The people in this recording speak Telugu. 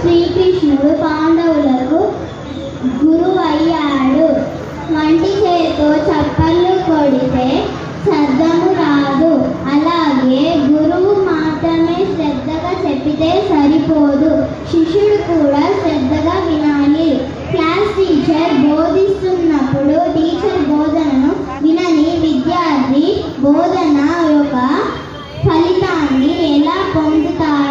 శ్రీకృష్ణుడు పాండవులకు గురువు అయ్యాడు. వంటి చేతితో చప్పట్లు కొడితే శబ్దము రాదు. అలాగే గురువు మాత్రమే శ్రద్ధగా చెప్పితే సరిపోదు, శిష్యుడు కూడా శ్రద్ధగా వినాలి. క్లాస్ టీచర్ బోధిస్తున్నప్పుడు టీచర్ బోధనను వినని విద్యార్థి బోధన యొక్క ఫలితాన్ని ఎలా పొందుతారు?